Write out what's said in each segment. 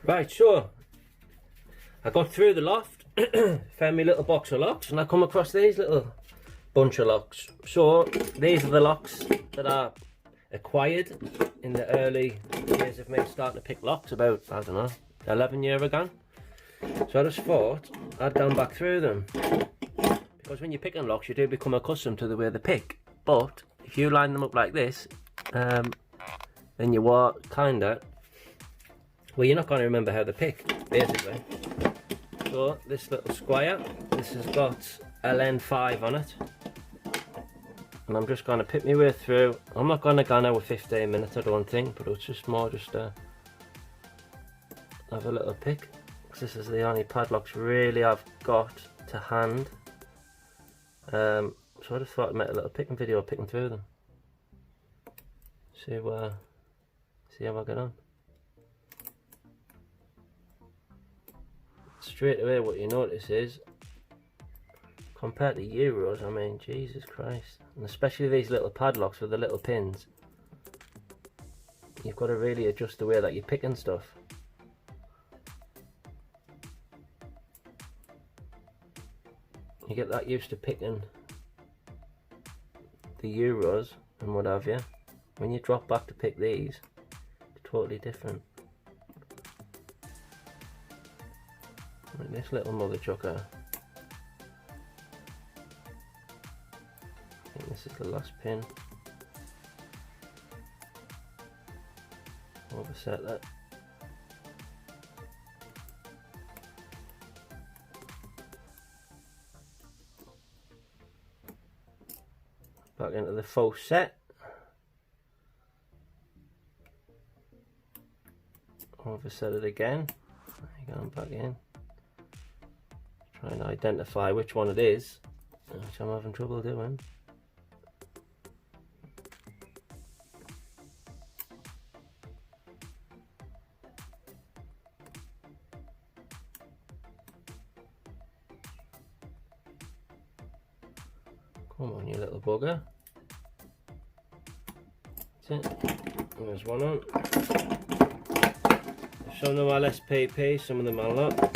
Right, so I got through the loft, found my little box of locks, and I come across these little bunch of locks. So these are the locks that I acquired in the early years of me starting to pick locks, about, I don't know, 11 years ago. So I just thought I'd gone back through them, because when you're picking locks you do become accustomed to the way they pick, but if you line them up like this, then you are kinda, well, you're not going to remember how they pick, basically. So this little square, this has got LN5 on it, and I'm just going to pick my way through. I'm not going to go now with 15 minutes, I don't think, but it's just more just to have a little pick, because this is the only padlocks really I've got to hand. So I just thought I'd make a little picking video picking through them. See how I get on. Straight away what you notice is, compared to Euros, I mean, Jesus Christ, and especially these little padlocks with the little pins, you've got to really adjust the way that you're picking stuff. You get that used to picking the Euros and what have you. When you drop back to pick these, it's totally different. Like this little mother chucker. I think this is the last pin. Overset that. Back into the full set. Overset it again. Going back in. Try and identify which one it is, which I'm having trouble doing. Come on, you little bugger. That's it. There's one on. Some of them are less PP, some of them are not.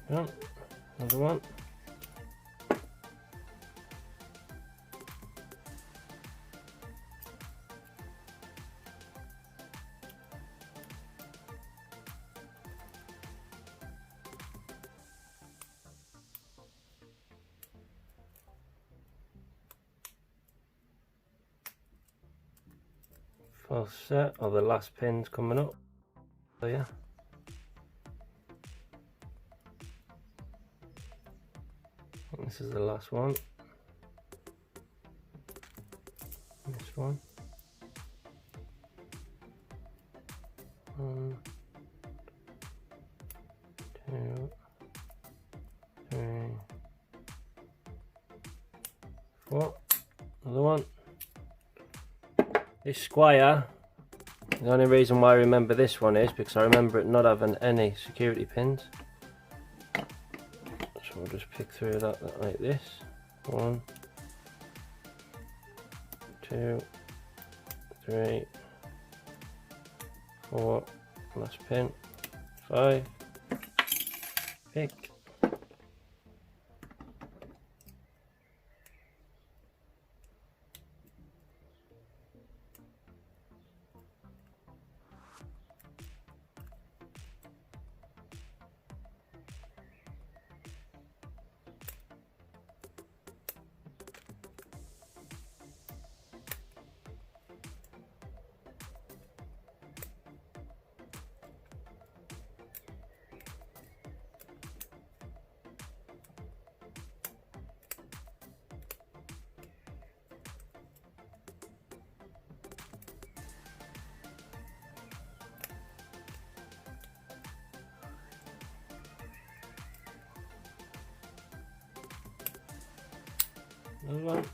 Yeah, another one. Full set of the last pins coming up. So yeah. This is the last one. This one. 1, 2, 3, 4. Another one. This square, the only reason why I remember this one is because I remember it not having any security pins. So we'll just pick through that like this. 1, 2, 3, 4, last pin, 5, pick. Another one.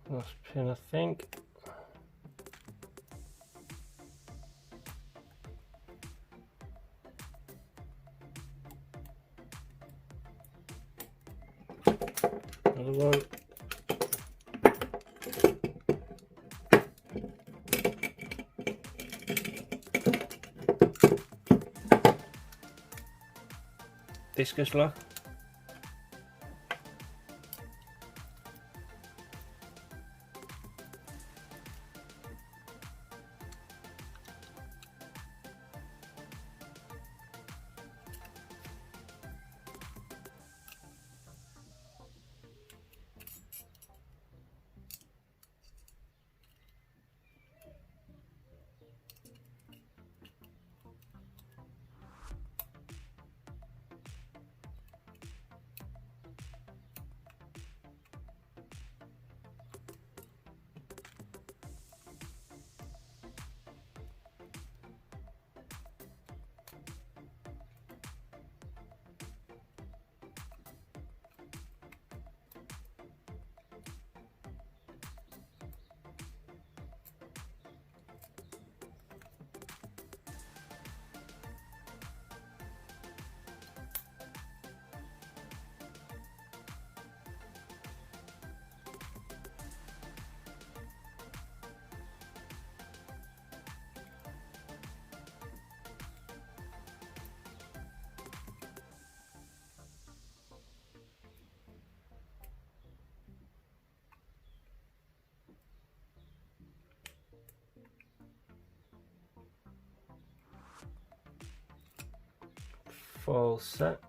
Last pin, I think. Another one. Discus lock. Full set.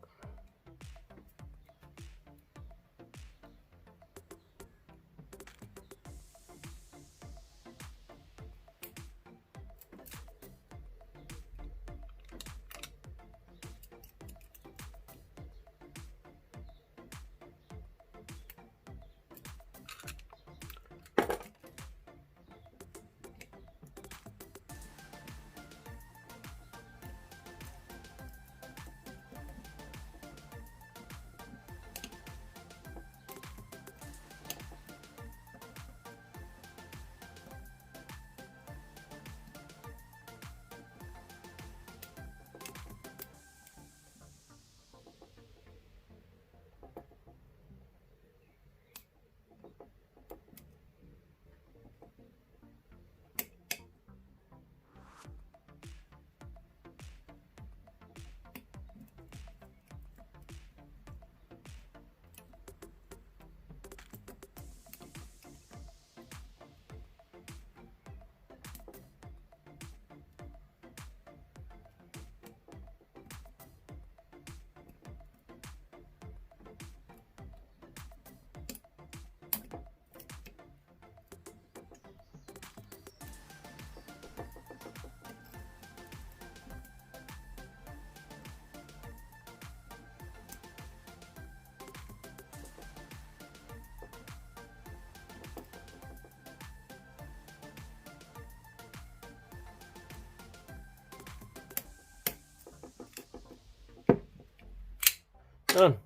Done.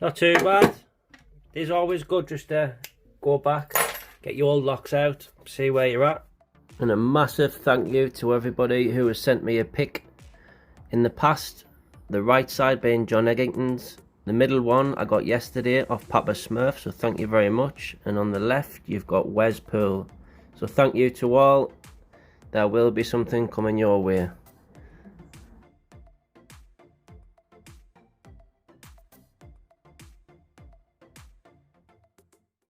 Not too bad. It's always good just to go back, get your old locks out, see where you're at. And a massive thank you to everybody who has sent me a pic in the past. The right side being John Eggington's. The middle one I got yesterday off Papa Smurf, so thank you very much. And on the left you've got Wes Pearl. So thank you to all. There will be something coming your way.